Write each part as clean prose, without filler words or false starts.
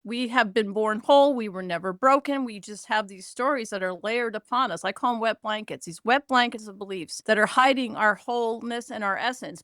We have been born whole. We were never broken. We just have these stories that are layered upon us. I call them wet blankets, these wet blankets of beliefs that are hiding our wholeness and our essence.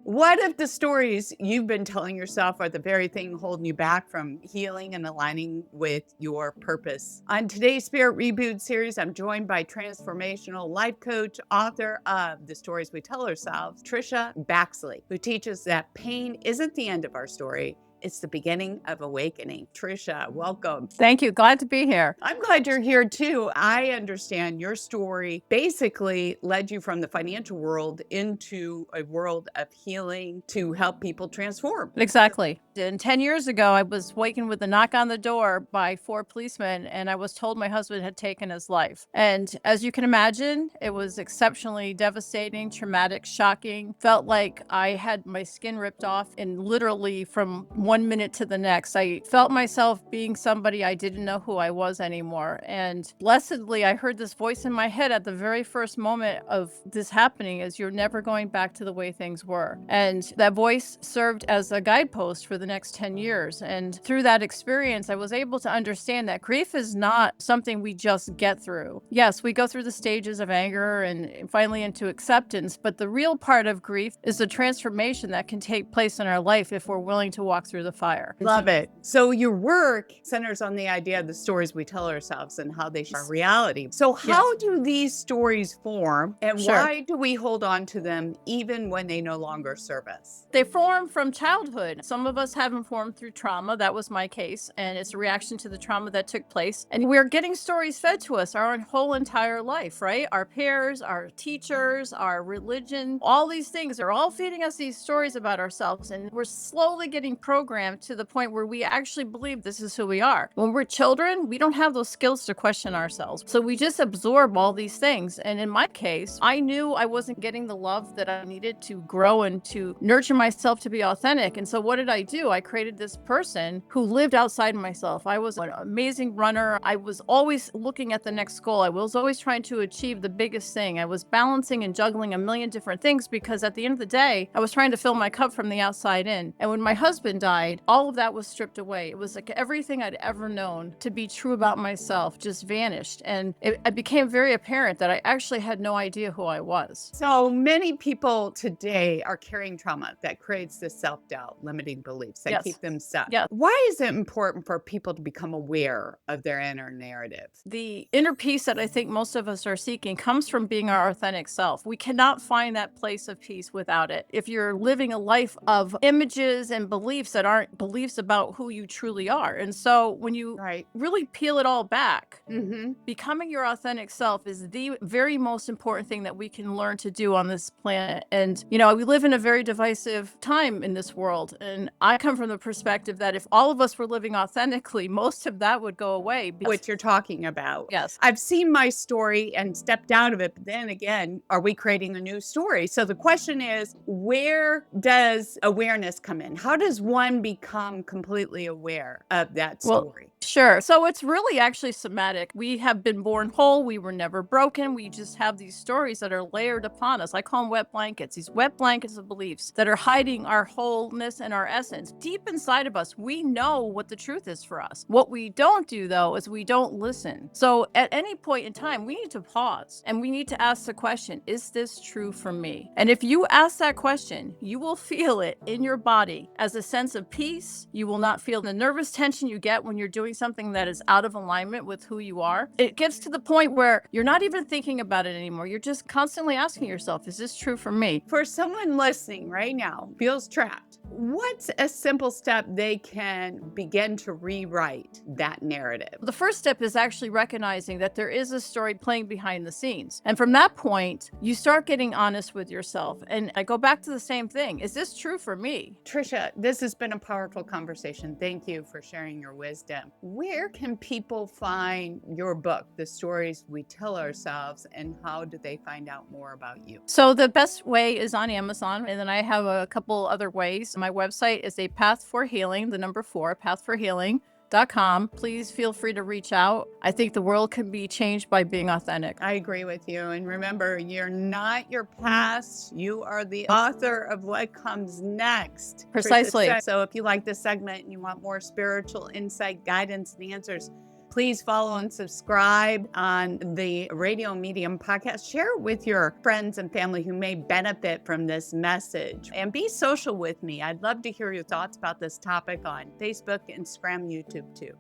What if the stories you've been telling yourself are the very thing holding you back from healing and aligning with your purpose? On today's Spirit Reboot series, I'm joined by transformational life coach, author of The Stories We Tell Ourselves, Tricia Baxley, who teaches that pain isn't the end of our story. It's the beginning of awakening. Tricia, welcome. Thank you. Glad to be here. I'm glad you're here too. I understand your story basically led you from the financial world into a world of healing to help people transform. Exactly. And 10 years ago, I was wakened with a knock on the door by 4 policemen, and I was told my husband had taken his life. And as you can imagine, it was exceptionally devastating, traumatic, shocking. Felt like I had my skin ripped off, and literally from one minute to the next, I felt myself being somebody I didn't know who I was anymore. And blessedly, I heard this voice in my head at the very first moment of this happening is you're never going back to the way things were. And that voice served as a guidepost for the next 10 years. And through that experience, I was able to understand that grief is not something we just get through. Yes, we go through the stages of anger and finally into acceptance, but the real part of grief is the transformation that can take place in our life if we're willing to walk through the fire. Love it. So your work centers on the idea of the stories we tell ourselves and how they shape our reality. So how do these stories form and why do we hold on to them even when they no longer serve us? They form from childhood. Some of us have them formed through trauma. That was my case. And it's a reaction to the trauma that took place. And we're getting stories fed to us our whole entire life, right? Our peers, our teachers, our religion, all these things are all feeding us these stories about ourselves. And we're slowly getting programmed to the point where we actually believe this is who we are. When we're children, we don't have those skills to question ourselves. So we just absorb all these things. And in my case, I knew I wasn't getting the love that I needed to grow and to nurture myself to be authentic. And so what did I do? I created this person who lived outside myself. I was an amazing runner. I was always looking at the next goal. I was always trying to achieve the biggest thing. I was balancing and juggling a million different things because at the end of the day, I was trying to fill my cup from the outside in. And when my husband died, all of that was stripped away. It was like everything I'd ever known to be true about myself just vanished. And it became very apparent that I actually had no idea who I was. So many people today are carrying trauma that creates this self-doubt, limiting beliefs that keep them stuck. Why is it important for people to become aware of their inner narrative? The inner peace that I think most of us are seeking comes from being our authentic self. We cannot find that place of peace without it. If you're living a life of images and beliefs that aren't beliefs about who you truly are. And so when you really peel it all back, becoming your authentic self is the very most important thing that we can learn to do on this planet. And, you know, we live in a very divisive time in this world. And I come from the perspective that if all of us were living authentically, most of that would go away. What you're talking about. Yes. I've seen my story and stepped out of it. But then again, are we creating a new story? So the question is, where does awareness come in? How does one become completely aware of that story? Sure. So it's really actually somatic. We have been born whole. We were never broken. We just have these stories that are layered upon us. I call them wet blankets, these wet blankets of beliefs that are hiding our wholeness and our essence. Deep inside of us, we know what the truth is for us. What we don't do, though, is we don't listen. So at any point in time, we need to pause and we need to ask the question, is this true for me? And if you ask that question, you will feel it in your body as a sense of peace. You will not feel the nervous tension you get when you're doing something that is out of alignment with who you are. It gets to the point where you're not even thinking about it anymore. You're just constantly asking yourself, is this true for me? For someone listening right now, feels trapped, what's a simple step they can begin to rewrite that narrative? The first step is actually recognizing that there is a story playing behind the scenes. And from that point, you start getting honest with yourself. And I go back to the same thing. Is this true for me? Tricia, this has been a powerful conversation. Thank you for sharing your wisdom. Where can people find your book, The Stories We Tell Ourselves, and how do they find out more about you? So the best way is on Amazon, and then I have a couple other ways. My website is a Path for Healing, the number 4, Path for Healing. tricia.com. Please feel free to reach out. I think the world can be changed by being authentic. I agree with you. And remember, you're not your past. You are the author of what comes next. Tricia Precisely. said. So if you like this segment and you want more spiritual insight, guidance, and answers, please follow and subscribe on the Radio Medium podcast. Share it with your friends and family who may benefit from this message. And be social with me. I'd love to hear your thoughts about this topic on Facebook, Instagram, YouTube too.